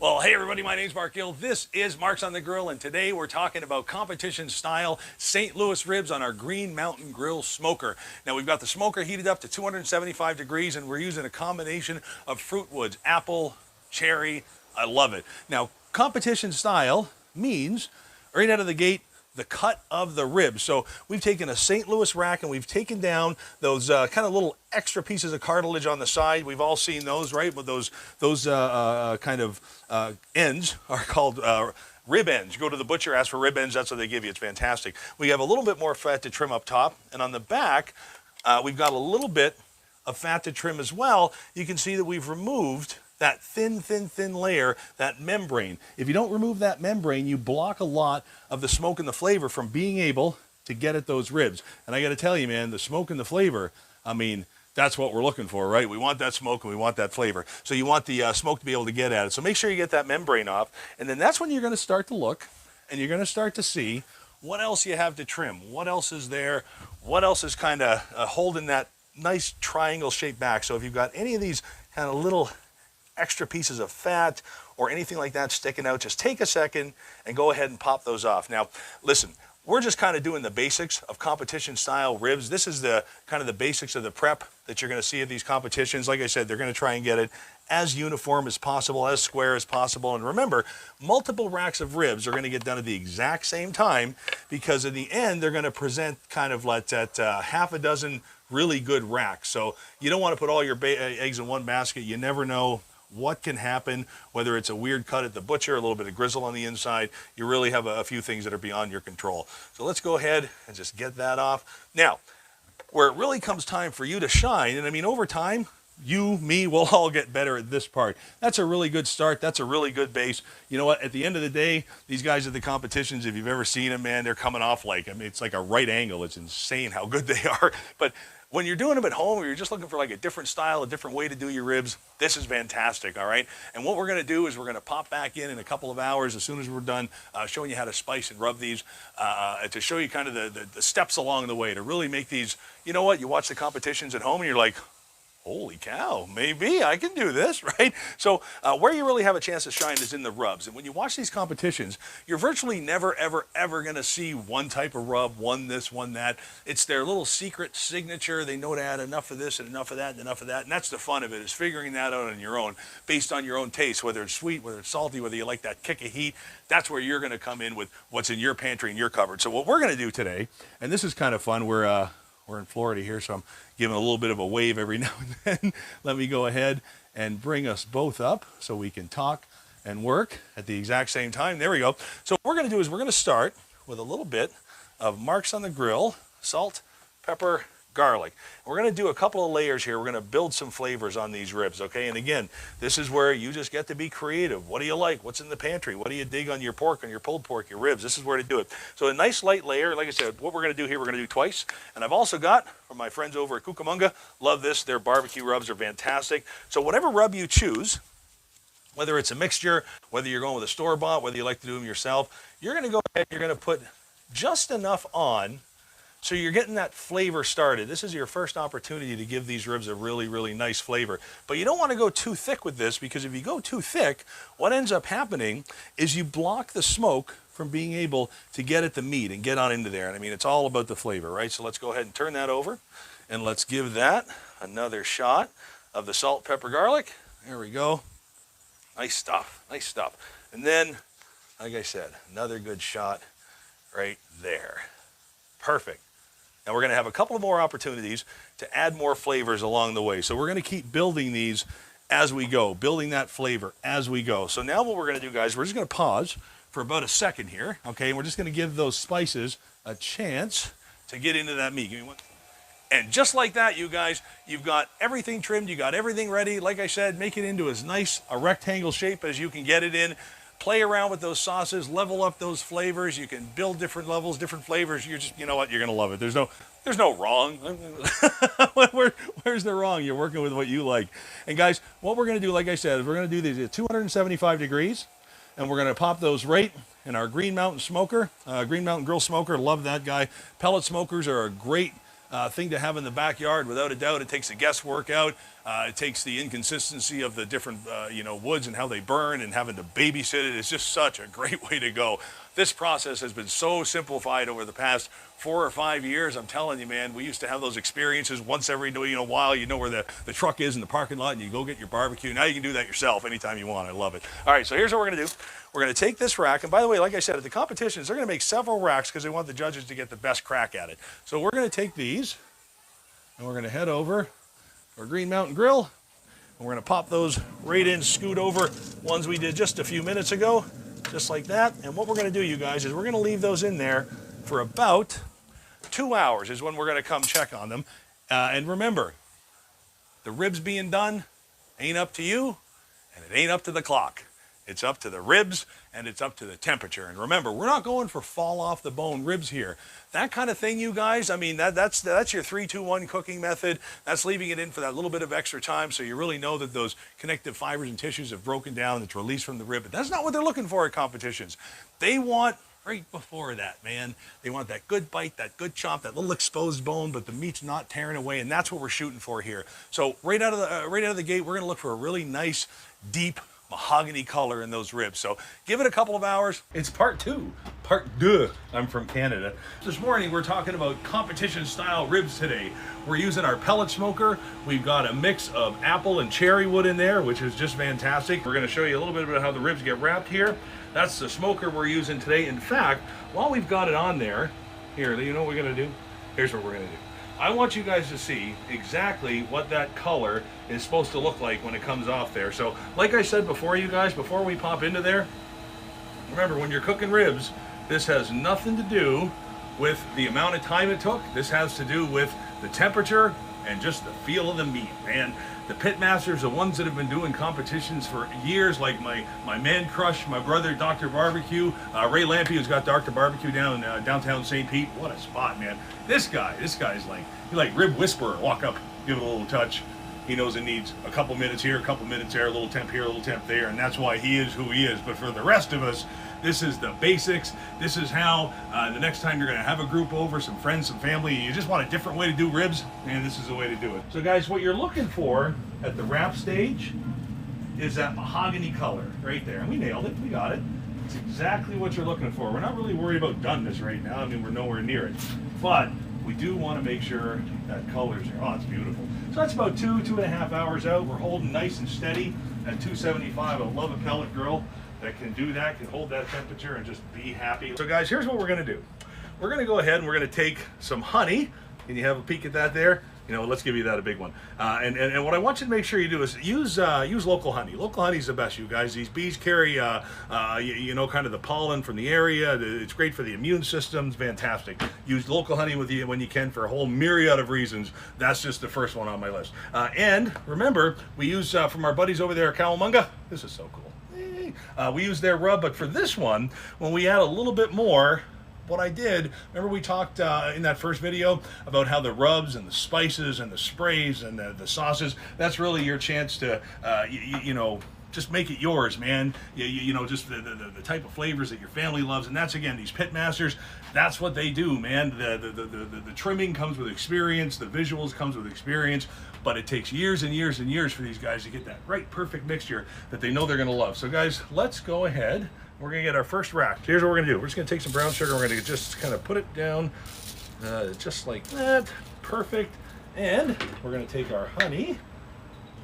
Well, hey everybody, my name's Marc Gill. This is Marc's on the Grill, and today we're talking about competition-style St. Louis ribs on our Green Mountain Grill smoker. Now, we've got the smoker heated up to 275 degrees, and we're using a combination of fruit woods, apple, cherry. I love it. Now, competition-style means, right out of the gate, the cut of the ribs. So we've taken a St. Louis rack and we've taken down those kind of little extra pieces of cartilage on the side. We've all seen those, right? But those kind of ends are called rib ends. You go to the butcher, ask for rib ends, that's what they give you. It's fantastic. We have a little bit more fat to trim up top, and on the back, we've got a little bit of fat to trim as well. You can see that we've removed that thin layer, that membrane. If you don't remove that membrane, you block a lot of the smoke and the flavor from being able to get at those ribs. And I gotta tell you, man, the smoke and the flavor, I mean, that's what we're looking for, right? We want that smoke and we want that flavor. So you want the smoke to be able to get at it. So make sure you get that membrane off. And then that's when you're gonna start to look and you're gonna start to see what else you have to trim. What else is there? What else is kind of holding that nice triangle shape back? So if you've got any of these kind of little extra pieces of fat or anything like that sticking out, just take a second and go ahead and pop those off. Now, listen, we're just kind of doing the basics of competition style ribs. This is the kind of the basics of the prep that you're going to see at these competitions. Like I said, they're going to try and get it as uniform as possible, as square as possible. And remember, multiple racks of ribs are going to get done at the exact same time, because in the end, they're going to present kind of like that half a dozen really good racks. So you don't want to put all your eggs in one basket. You never know what can happen, whether it's a weird cut at the butcher, a little bit of grizzle on the inside. You really have a few things that are beyond your control. So let's go ahead and just get that off. Now, where it really comes time for you to shine, and I mean over time, you, me, we'll all get better at this part. That's a really good start. That's a really good base. You know what? At the end of the day, these guys at the competitions, if you've ever seen them, man, they're coming off like, I mean, it's like a right angle. It's insane how good they are. But when you're doing them at home, or you're just looking for like a different style, a different way to do your ribs, this is fantastic, all right? And what we're gonna do is we're gonna pop back in a couple of hours as soon as we're done showing you how to spice and rub these, to show you kind of the steps along the way to really make these, you know what, you watch the competitions at home and you're like, holy cow, maybe I can do this, right? So where you really have a chance to shine is in the rubs. And when you watch these competitions, you're virtually never, ever gonna see one type of rub, one this, one that. It's their little secret signature. They know to add enough of this and enough of that and enough of that. And that's the fun of it, is figuring that out on your own, based on your own taste, whether it's sweet, whether it's salty, whether you like that kick of heat. That's where you're gonna come in with what's in your pantry and your cupboard. So what we're gonna do today, and this is kind of fun, we're in Florida here, so I'm giving a little bit of a wave every now and then. Let me go ahead and bring us both up so we can talk and work at the exact same time. There we go. So what we're going to do is we're going to start with a little bit of Marc's on the Grill, salt, pepper, garlic. We're going to do a couple of layers here. We're going to build some flavors on these ribs, okay? And again, this is where you just get to be creative. What do you like? What's in the pantry? What do you dig on your pork, on your pulled pork, your ribs? This is where to do it. So a nice light layer. Like I said, what we're going to do here, we're going to do twice. And I've also got, from my friends over at Cucamonga, love this. Their barbecue rubs are fantastic. So whatever rub you choose, whether it's a mixture, whether you're going with a store-bought, whether you like to do them yourself, you're going to go ahead, you're going to put just enough on so you're getting that flavor started. This is your first opportunity to give these ribs a really nice flavor. But you don't want to go too thick with this, because if you go too thick, what ends up happening is you block the smoke from being able to get at the meat and get on into there. And I mean, it's all about the flavor, right? So let's go ahead and turn that over, and let's give that another shot of the salt, pepper, garlic. There we go. Nice stuff, nice stuff. And then, like I said, another good shot right there. Perfect. Now we're going to have a couple of more opportunities to add more flavors along the way. So we're going to keep building these as we go, building that flavor as we go. So now what we're going to do, guys, we're just going to pause for about a second here, okay? And we're just going to give those spices a chance to get into that meat. Give me one. And just like that, you guys, you've got everything trimmed, you got everything ready. Like I said, make it into as nice a rectangle shape as you can get it in. Play around with those sauces, level up those flavors. You can build different levels, different flavors. You're just, you know what, you're gonna love it. There's no wrong. Where's the wrong? You're working with what you like. And guys, what we're gonna do, like I said, is we're gonna do these at 275 degrees, and we're gonna pop those right in our Green Mountain smoker, Green Mountain Grill smoker. Love that guy. Pellet smokers are a great thing to have in the backyard, without a doubt. It takes the guesswork out. It takes the inconsistency of the different, woods and how they burn, and having to babysit it. It's just such a great way to go. This process has been so simplified over the past 4 or 5 years. I'm telling you, man, we used to have those experiences once every while. You know where the truck is in the parking lot, and you go get your barbecue. Now you can do that yourself anytime you want. I love it. All right, so here's what we're going to do. We're going to take this rack, and by the way, like I said, at the competitions, they're going to make several racks because they want the judges to get the best crack at it. So we're going to take these, and we're going to head over to our Green Mountain Grill, and we're going to pop those right in, scoot over ones we did just a few minutes ago, just like that. And what we're going to do, you guys, is we're going to leave those in there for about 2 hours is when we're going to come check on them. And remember, the ribs being done ain't up to you, and it ain't up to the clock. It's up to the ribs, and it's up to the temperature. And remember, we're not going for fall off the bone ribs here. That kind of thing, you guys, I mean, that's your 3-2-1 cooking method. That's leaving it in for that little bit of extra time, so you really know that those connective fibers and tissues have broken down. It's released from the rib. But that's not what they're looking for at competitions. They want right before that, man. They want that good bite, that good chomp, that little exposed bone, but the meat's not tearing away, and that's what we're shooting for here. So right out of the gate, we're going to look for a really nice, deep mahogany color in those ribs. So give it a couple of hours. It's part two. I'm from Canada. This morning we're talking about competition style ribs today. We're using our pellet smoker. We've got a mix of apple and cherry wood in there, which is just fantastic. We're going to show you a little bit about how the ribs get wrapped here. That's the smoker we're using today. In fact, while we've got it on there, here, you know what we're going to do? Here's what we're going to do. I want you guys to see exactly what that color is supposed to look like when it comes off there. So, like I said before, you guys, before we pop into there, remember, when you're cooking ribs, this has nothing to do with the amount of time it took. This has to do with the temperature and just the feel of the meat, man. The pit masters, the ones that have been doing competitions for years, like my man crush, my brother, Dr. Barbecue, Ray Lampy, who's got Dr. Barbecue down in downtown St. Pete. What a spot, man. This guy's like rib whisperer. Walk up, give it a little touch. He knows it needs a couple minutes here, a couple minutes there, a little temp here, a little temp there, and that's why he is who he is. But for the rest of us, this is the basics. This is how the next time you're going to have a group over, some friends, some family, you just want a different way to do ribs, and this is the way to do it. So guys, what you're looking for at the wrap stage is that mahogany color right there. And we nailed it. We got it. It's exactly what you're looking for. We're not really worried about doneness right now. I mean, we're nowhere near it. But we do want to make sure that color's there. Oh, it's beautiful. So that's about 2.5 hours out. We're holding nice and steady at 275. I love a pellet grill that can do that, can hold that temperature and just be happy. So guys, here's what we're going to do. We're going to go ahead and we're going to take some honey. Can you have a peek at that there? You know, let's give you that a big one. And what I want you to make sure you do is use local honey. Local honey is the best, you guys. These bees carry, kind of the pollen from the area. It's great for the immune system. It's fantastic. Use local honey with you when you can for a whole myriad of reasons. That's just the first one on my list. And remember, we use from our buddies over there at Cowabunga. This is so cool. We use their rub, but for this one, when we add a little bit more, what I did, remember we talked in that first video about how the rubs and the spices and the sprays and the sauces, that's really your chance to, just make it yours, man. Just the type of flavors that your family loves. And that's, again, these pit masters, that's what they do, man. The trimming comes with experience, the visuals comes with experience, but it takes years and years and years for these guys to get that right perfect mixture that they know they're gonna love. So guys, let's go ahead. We're gonna get our first rack. So here's what we're gonna do. We're just gonna take some brown sugar. We're gonna just kind of put it down just like that. Perfect. And we're gonna take our honey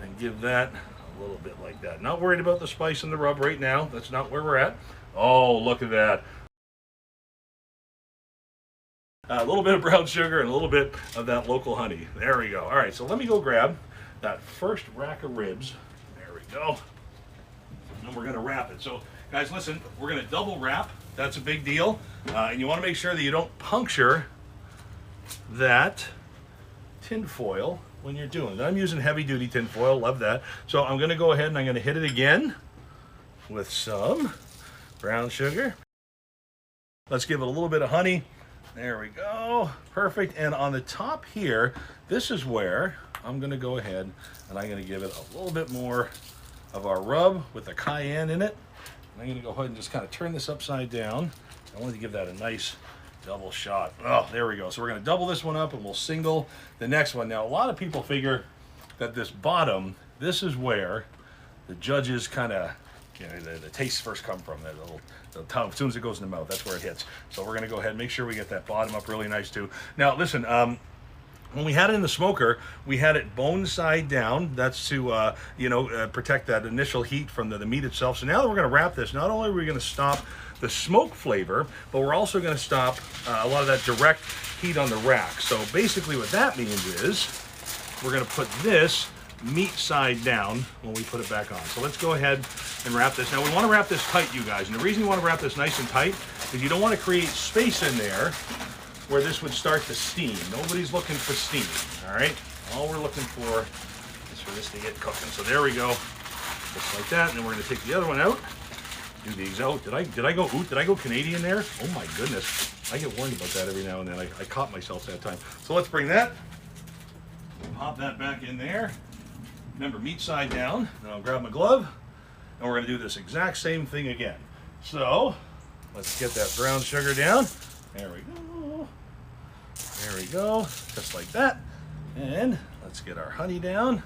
and give that a little bit like that. Not worried about the spice and the rub right now. That's not where we're at. Oh, look at that. A little bit of brown sugar and a little bit of that local honey. There we go. All right, so let me go grab that first rack of ribs. There we go. And we're gonna wrap it. So guys, listen, we're gonna double wrap. That's a big deal. And you wanna make sure that you don't puncture that tin foil when you're doing it. I'm using heavy duty tin foil, love that. So I'm gonna go ahead and I'm gonna hit it again with some brown sugar. Let's give it a little bit of honey. There we go, perfect. And on the top here, this is where I'm gonna go ahead and I'm gonna give it a little bit more of our rub with the cayenne in it. I'm gonna go ahead and just kind of turn this upside down. I wanted to give that a nice Double shot. Oh, there we go. So we're going to double this one up and we'll single the next one. Now, a lot of people figure that this bottom, this is where the judges kind of, you know, the tastes first come from. That little the tongue, as soon as it goes in the mouth, that's where it hits. So we're going to go ahead and make sure we get that bottom up really nice too. Now, listen, when we had it in the smoker, we had it bone side down. That's to, protect that initial heat from the meat itself. So now that we're going to wrap this, not only are we going to stop the smoke flavor, but we're also going to stop a lot of that direct heat on the rack. So basically what that means is we're going to put this meat side down when we put it back on. So let's go ahead and wrap this. Now we want to wrap this tight, you guys. And the reason you want to wrap this nice and tight is you don't want to create space in there where this would start to steam. Nobody's looking for steam, all right? All we're looking for is for this to get cooking. So there we go, just like that. And then we're going to take the other one out. Do these out. Did I go Canadian there? Oh my goodness. I get warned about that every now and then. I caught myself that time. So let's bring that, pop that back in there. Remember, meat side down. Then I'll grab my glove, and we're gonna do this exact same thing again. So let's get that brown sugar down. There we go. There we go, just like that. And let's get our honey down.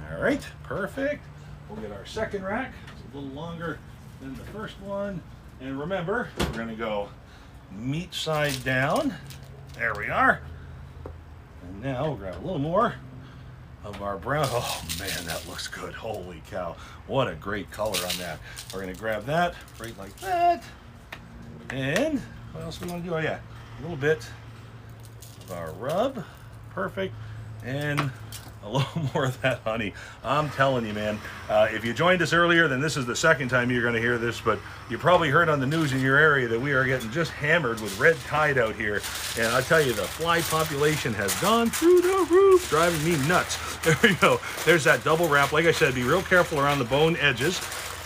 All right, perfect. We'll get our second rack. It's a little longer than the first one. And remember, we're gonna go meat side down. There we are. And now we'll grab a little more of our brown. Oh man, that looks good. Holy cow. What a great color on that. We're gonna grab that right like that. And what else we wanna do? Oh yeah, a little bit of our rub. Perfect. And a little more of that honey. I'm telling you, man, if you joined us earlier, then this is the second time you're going to hear this, but you probably heard on the news in your area that we are getting just hammered with red tide out here. And I tell you, the fly population has gone through the roof, driving me nuts. There we go. There's that double wrap. Like I said, be real careful around the bone edges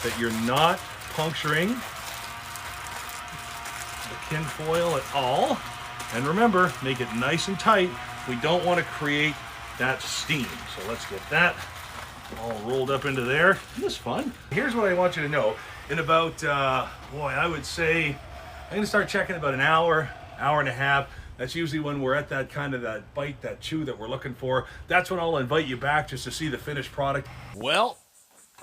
that you're not puncturing the tin foil at all. And remember, make it nice and tight. We don't want to create that steam. So let's get that all rolled up into there. This is fun. Here's what I want you to know. In about, I would say, I'm gonna start checking about an hour, hour and a half. That's usually when we're at that kind of that bite, that chew that we're looking for. That's when I'll invite you back just to see the finished product. Well,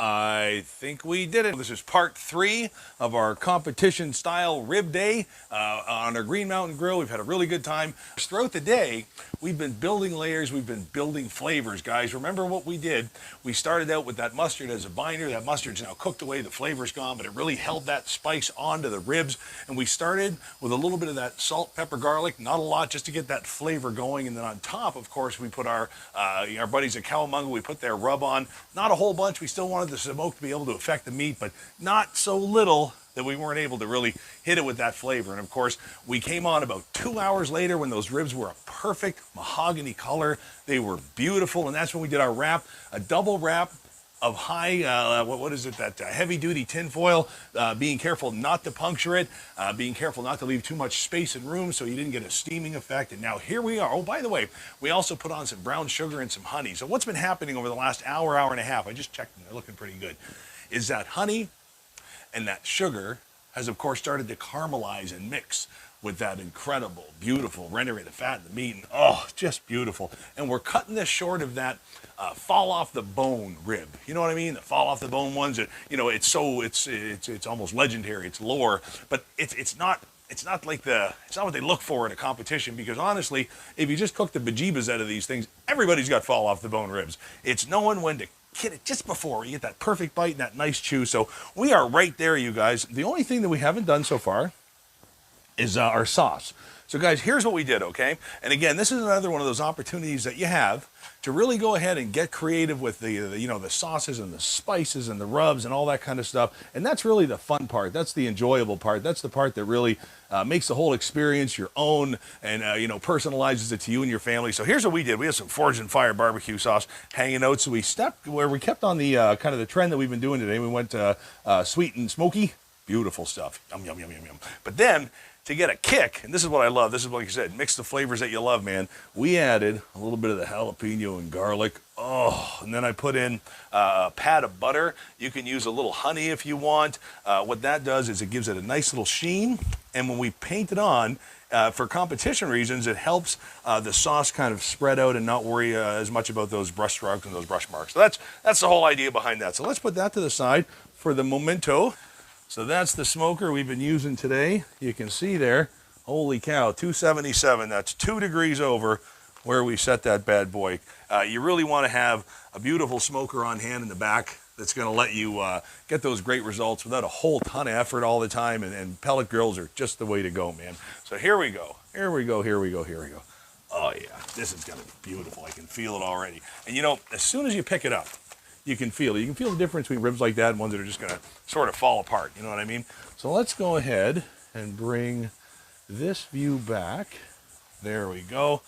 I think we did it. This is part 3 of our competition style rib day on our Green Mountain Grill. We've had a really good time. Throughout the day, we've been building layers, we've been building flavors, guys. Remember what we did? We started out with that mustard as a binder. That mustard's now cooked away, the flavor's gone, but it really held that spice onto the ribs. And we started with a little bit of that salt, pepper, garlic, not a lot, just to get that flavor going. And then on top, of course, we put our buddies at Cowabunga, we put their rub on. Not a whole bunch. We still wanted the smoke to be able to affect the meat, but not so little that we weren't able to really hit it with that flavor. And of course, we came on about 2 hours later when those ribs were a perfect mahogany color. They were beautiful, and that's when we did our wrap, a double wrap of high, what is it, that heavy-duty tin foil, being careful not to puncture it, being careful not to leave too much space and room so you didn't get a steaming effect. And now here we are. Oh, by the way, we also put on some brown sugar and some honey. So what's been happening over the last hour, hour and a half, I just checked them, they're looking pretty good, is that honey and that sugar has, of course, started to caramelize and mix with that incredible, beautiful rendering, the fat and the meat, and oh, just beautiful. And we're cutting this short of that fall off the bone rib. You know what I mean? The fall off the bone ones that, you know, it's almost legendary. It's lore, but it's not what they look for in a competition, because honestly, if you just cook the bejeebas out of these things, everybody's got fall off the bone ribs. It's knowing when to hit it just before you get that perfect bite and that nice chew. So we are right there, you guys. The only thing that we haven't done so far is our sauce. So guys, here's what we did, okay? And again, this is another one of those opportunities that you have to really go ahead and get creative with the sauces and the spices and the rubs and all that kind of stuff. And that's really the fun part. That's the enjoyable part. That's the part that really makes the whole experience your own and, personalizes it to you and your family. So here's what we did. We have some Forged and Fire barbecue sauce hanging out. So we kept on the kind of the trend that we've been doing today. We went sweet and smoky. Beautiful stuff. Yum, yum, yum, yum, yum. But then to get a kick, and this is what I love, this is like you said, mix the flavors that you love, man. We added a little bit of the jalapeno and garlic. Oh, and then I put in a pat of butter. You can use a little honey if you want. What that does is it gives it a nice little sheen, and when we paint it on, for competition reasons, it helps the sauce kind of spread out and not worry as much about those brush strokes and those brush marks. So that's the whole idea behind that. So let's put that to the side for the memento. So that's the smoker we've been using today. You can see there, holy cow, 277. That's 2 degrees over where we set that bad boy. You really want to have a beautiful smoker on hand in the back that's going to let you get those great results without a whole ton of effort all the time. And pellet grills are just the way to go, man. So here we go. Here we go. Here we go. Here we go. Oh, yeah. This is going to be beautiful. I can feel it already. And, you know, as soon as you pick it up, you can feel it. You can feel the difference between ribs like that and ones that are just going to sort of fall apart. You know what I mean? So let's go ahead and bring this view back. There we go.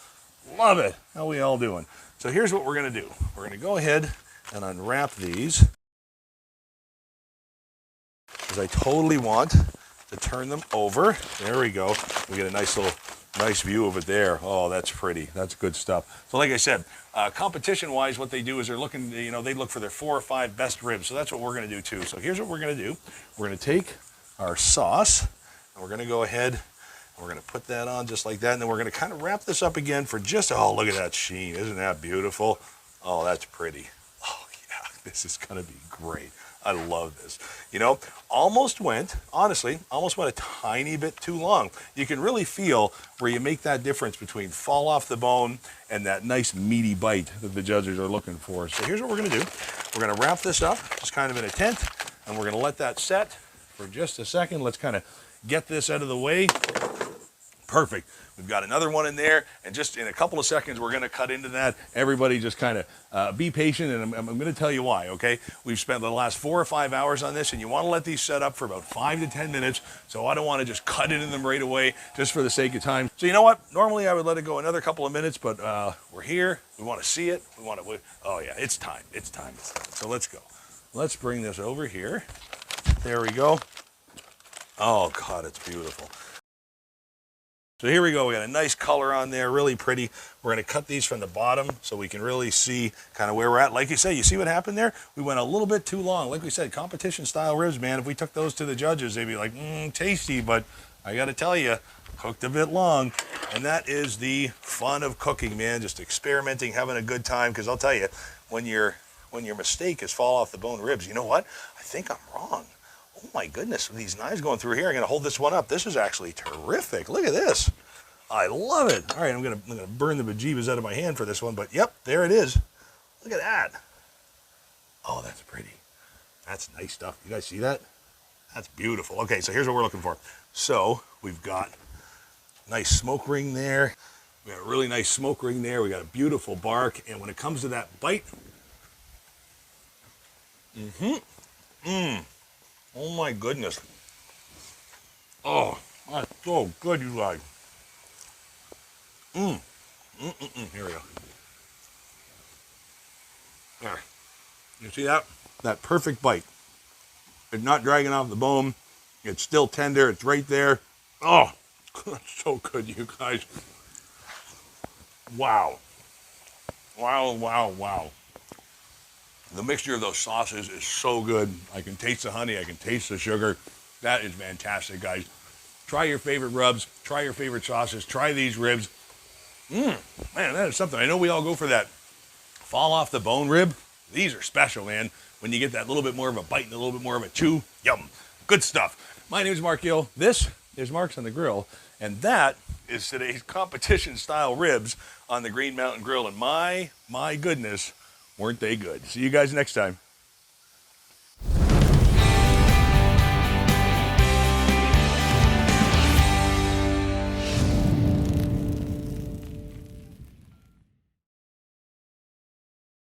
Love it. How we all doing? So here's what we're going to do. We're going to go ahead and unwrap these, because I totally want to turn them over. There we go. We get a nice view of it there. Oh, that's pretty. That's good stuff. So like I said, competition-wise, what they do is they're looking, you know, they look for their 4 or 5 best ribs. So that's what we're going to do too. So here's what we're going to do. We're going to take our sauce, and we're going to go ahead, and we're going to put that on just like that. And then we're going to kind of wrap this up again for just, oh, look at that sheen. Isn't that beautiful? Oh, that's pretty. Oh, yeah, this is going to be great. I love this. You know, honestly, almost went a tiny bit too long. You can really feel where you make that difference between fall off the bone and that nice meaty bite that the judges are looking for. So here's what we're going to do. We're going to wrap this up just kind of in a tent, and we're going to let that set for just a second. Let's kind of get this out of the way. Perfect. We've got another one in there, and just in a couple of seconds, we're going to cut into that. Everybody just kind of be patient, and I'm going to tell you why, okay? We've spent the last 4 or 5 hours on this, and you want to let these set up for about 5 to 10 minutes, so I don't want to just cut into them right away just for the sake of time. So you know what? Normally, I would let it go another couple of minutes, but we're here. We want to see it. Oh, yeah, it's time. It's time. So let's go. Let's bring this over here. There we go. Oh, God, it's beautiful. So here we go. We got a nice color on there, really pretty. We're going to cut these from the bottom so we can really see kind of where we're at. Like you say, you see what happened there? We went a little bit too long. Like we said, competition style ribs, man. If we took those to the judges, they'd be like, tasty, but I got to tell you, cooked a bit long. And that is the fun of cooking, man. Just experimenting, having a good time. Because I'll tell you, when your mistake is fall off the bone ribs, you know what? I think I'm wrong. Oh my goodness, with these knives going through here, I'm going to hold this one up. This is actually terrific. Look at this. I love it. All right, I'm going to burn the bejeebas out of my hand for this one, but yep, there it is. Look at that. Oh, that's pretty. That's nice stuff. You guys see that? That's beautiful. Okay, so here's what we're looking for. So we've got a nice smoke ring there. We got a really nice smoke ring there. We got a beautiful bark, and when it comes to that bite, oh my goodness. Oh, that's so good, you guys. Here we go. There. You see that? That perfect bite. It's not dragging off the bone. It's still tender. It's right there. Oh, that's so good, you guys. Wow. Wow, wow, wow. The mixture of those sauces is so good. I can taste the honey. I can taste the sugar. That is fantastic, guys. Try your favorite rubs. Try your favorite sauces. Try these ribs. Man, that is something. I know we all go for that fall off the bone rib. These are special, man. When you get that little bit more of a bite and a little bit more of a chew. Yum. Good stuff. My name is Marc Gill. This is Marc's on the Grill. And that is today's competition-style ribs on the Green Mountain Grill. And my goodness, weren't they good. See you guys next time.